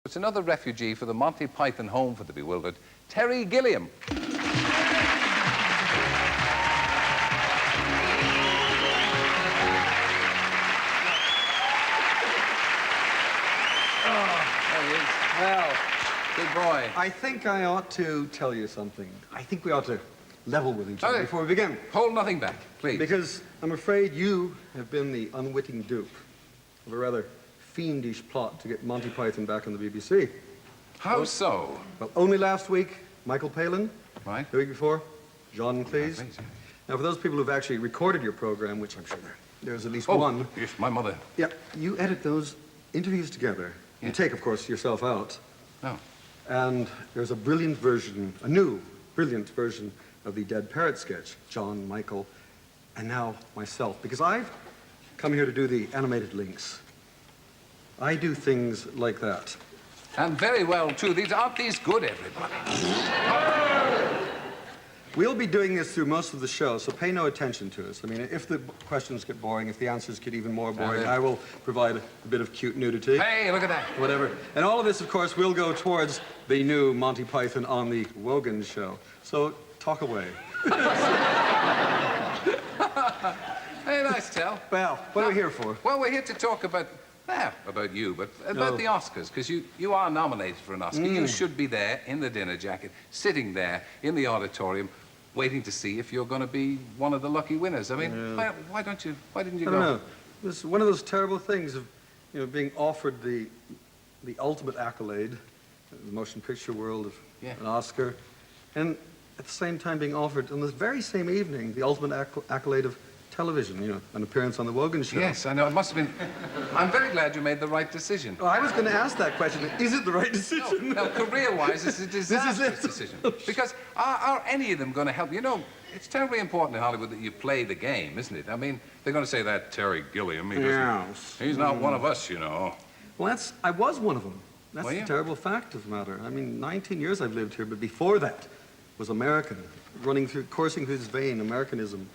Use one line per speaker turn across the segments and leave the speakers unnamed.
It's another refugee for the Monty Python Home for the Bewildered, Terry Gilliam.
Well,
Big boy.
I think I ought to tell you something. I think we ought to level with each other
Okay.
before we begin.
Hold nothing back, please.
Because I'm afraid you have been the unwitting dupe of a rather fiendish plot to get Monty Python back on the BBC.
How so?
Well, only last week, Michael Palin.
Right.
The week before, John Cleese.
Please, yeah.
Now, for those people who've actually recorded your program, which I'm sure there's at least one.
Yes, my mother.
Yeah, you edit those interviews together.
Yeah.
You take, of course, yourself out.
No.
And there's a brilliant version, a new, brilliant version of the Dead Parrot sketch, John, Michael, and now myself, because I've come here to do the animated links. I do things like that.
And very well, too. Aren't these good, everybody?
We'll be doing this through most of the show, so pay no attention to us. I mean, if the questions get boring, if the answers get even more boring, I will provide a bit of cute nudity.
Hey, look at that.
Whatever. And all of this, of course, will go towards the new Monty Python on the Wogan show. So, talk away.
Hey, nice, Tell.
Well, what are we here for?
Well, we're here to talk about you, but about the Oscars, because you are nominated for an Oscar. You should be there in the dinner jacket, sitting there in the auditorium, waiting to see if you're going to be one of the lucky winners. I mean, why didn't you go?
I don't know. It was one of those terrible things of, being offered the ultimate accolade, the motion picture world of an Oscar, and at the same time being offered on this very same evening the ultimate accolade of television, an appearance on the Wogan show.
Yes, I know. It must have been. I'm very glad you made the right decision.
Well, I was going to ask that question. Is it the right decision?
No, career-wise, it's a disastrous decision. Because are any of them going to help? It's terribly important in Hollywood that you play the game, isn't it? I mean, they're going to say that Terry Gilliam, he's not one of us,
Well, I was one of them. That's
Were you?
the terrible fact of the matter. I mean, 19 years I've lived here, but before that was American, coursing through his vein, Americanism.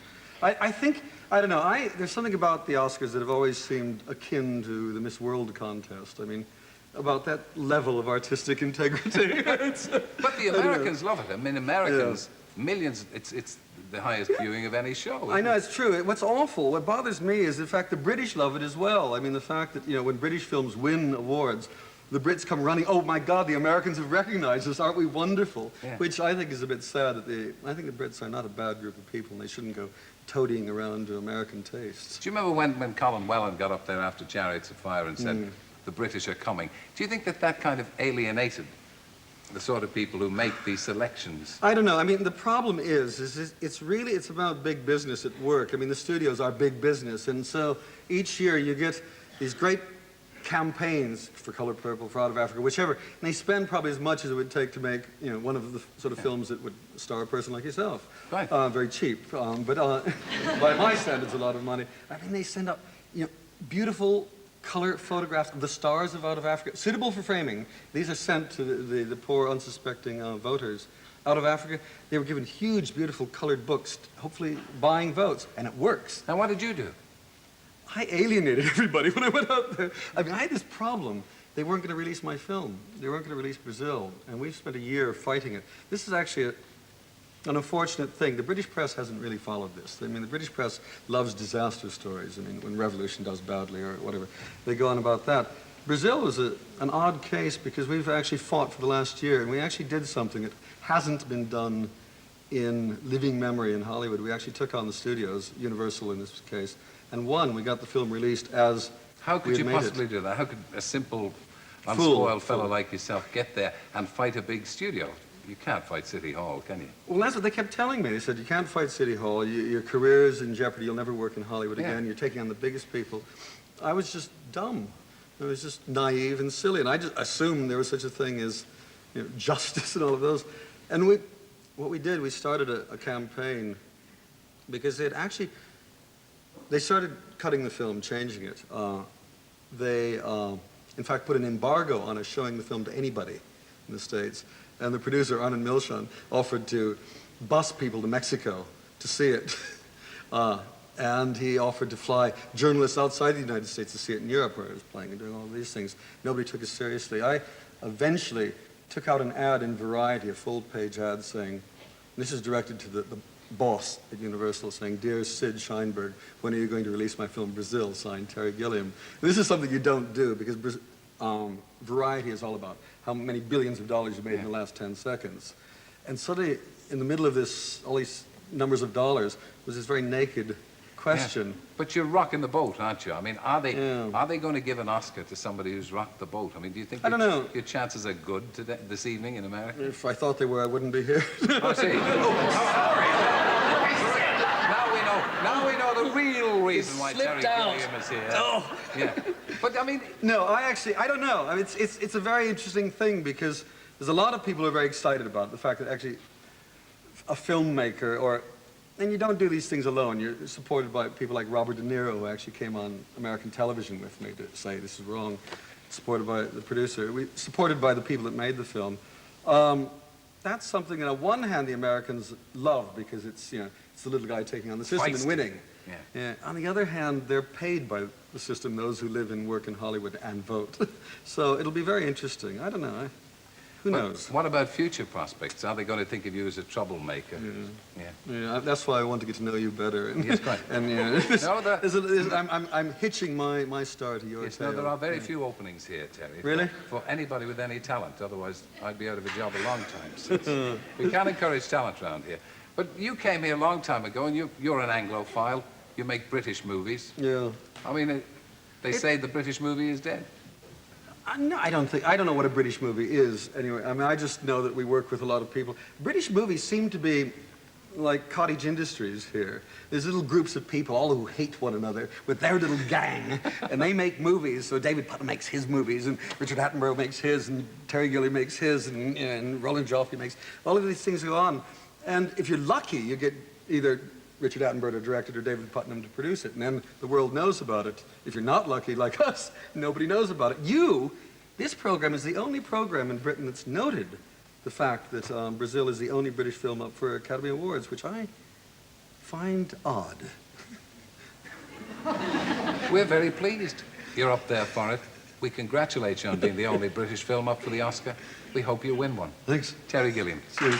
I think, I don't know, there's something about the Oscars that have always seemed akin to the Miss World contest. I mean, about that level of artistic integrity.
But the Americans love it. I mean, Americans, millions, it's the highest viewing of any show.
I know, it's true. What's awful, what bothers me is the fact the British love it as well. I mean, the fact that, when British films win awards, the Brits come running, oh my God, the Americans have recognized us, aren't we wonderful?
Yeah.
Which I think is a bit sad. I think the Brits are not a bad group of people, and they shouldn't go toadying around to American tastes.
Do you remember when Colin Welland got up there after Chariots of Fire and said, the British are coming? Do you think that kind of alienated the sort of people who make these selections?
I don't know. I mean, the problem is it's about big business at work. I mean, the studios are big business, and so each year you get these great campaigns for Color Purple, for Out of Africa, whichever, and they spend probably as much as it would take to make, one of the sort of films that would star a person like yourself.
Right.
Very cheap, but by my standards, a lot of money. I mean, they send up, beautiful color photographs of the stars of Out of Africa, suitable for framing. These are sent to the poor, unsuspecting voters. Out of Africa, they were given huge, beautiful colored books, hopefully buying votes, and it works.
Now, what did you do?
I alienated everybody when I went out there. I mean, I had this problem. They weren't going to release my film. They weren't going to release Brazil, and we spent a year fighting it. This is actually an unfortunate thing. The British press hasn't really followed this. I mean, the British press loves disaster stories. I mean, when revolution does badly or whatever, they go on about that. Brazil was an odd case because we've actually fought for the last year, and we actually did something that hasn't been done in living memory in Hollywood. We actually took on the studios, Universal in this case, and we got the film released as
How could you possibly do that? How could a simple, unspoiled fellow like yourself get there and fight a big studio? You can't fight City Hall, can you?
Well, that's what they kept telling me. They said, you can't fight City Hall. Your career is in jeopardy. You'll never work in Hollywood again. You're taking on the biggest people. I was just dumb. I was just naive and silly. And I just assumed there was such a thing as justice and all of those. And what we did, we started a campaign because they started cutting the film, changing it. They, in fact, put an embargo on us showing the film to anybody in the States. And the producer, Arnon Milchan, offered to bus people to Mexico to see it. And he offered to fly journalists outside the United States to see it in Europe, where it was playing and doing all of these things. Nobody took us seriously. eventually took out an ad in Variety, a full-page ad saying, this is directed to the boss at Universal, saying, "Dear Sid Sheinberg, when are you going to release my film Brazil, signed Terry Gilliam?" This is something you don't do because Variety is all about how many billions of dollars you made in the last 10 seconds. And suddenly, in the middle of this, all these numbers of dollars, was this very naked question.
Yeah. But you're rocking the boat, aren't you? I mean, are they going to give an Oscar to somebody who's rocked the boat? I mean, do you think
I don't know.
Your chances are good today, this evening in America?
If I thought they were, I wouldn't be here.
Oh, see. Now we know the real reason why Terry Gilliam is here.
Oh.
Yeah. But I mean...
No, I don't know. I mean, it's a very interesting thing because there's a lot of people who are very excited about the fact that actually a filmmaker and you don't do these things alone. You're supported by people like Robert De Niro, who actually came on American television with me to say this is wrong. Supported by the producer. Supported by the people that made the film. That's something that on one hand the Americans love because it's, you know, it's the little guy taking on the system and winning. Yeah. On the other hand, they're paid by the system, those who live and work in Hollywood and vote. So it'll be very interesting. I don't know. Who knows?
What about future prospects? Are they going to think of you as a troublemaker?
Yeah, that's why I want to get to know you better. And,
yes, quite.
And I'm hitching my star to your tail.
No, there are very few openings here, Terry.
Really?
For anybody with any talent. Otherwise, I'd be out of a job a long time since. We can't encourage talent around here. But you came here a long time ago, and you're an Anglophile. You make British movies.
Yeah.
I mean, they say the British movie is dead.
No, I don't know what a British movie is, anyway. I mean, I just know that we work with a lot of people. British movies seem to be like cottage industries here. There's little groups of people, all who hate one another, with their little gang, and they make movies. So David Putnam makes his movies, and Richard Attenborough makes his, and Terry Gilliam makes his, and Roland Joffé makes... All of these things go on. And if you're lucky, you get either Richard Attenborough to direct it or David Putnam to produce it, and then the world knows about it. If you're not lucky, like us, nobody knows about it. This program is the only program in Britain that's noted the fact that Brazil is the only British film up for Academy Awards, which I find odd.
We're very pleased you're up there for it. We congratulate you on being the only British film up for the Oscar. We hope you win one.
Thanks.
Terry Gilliam.
Cheers.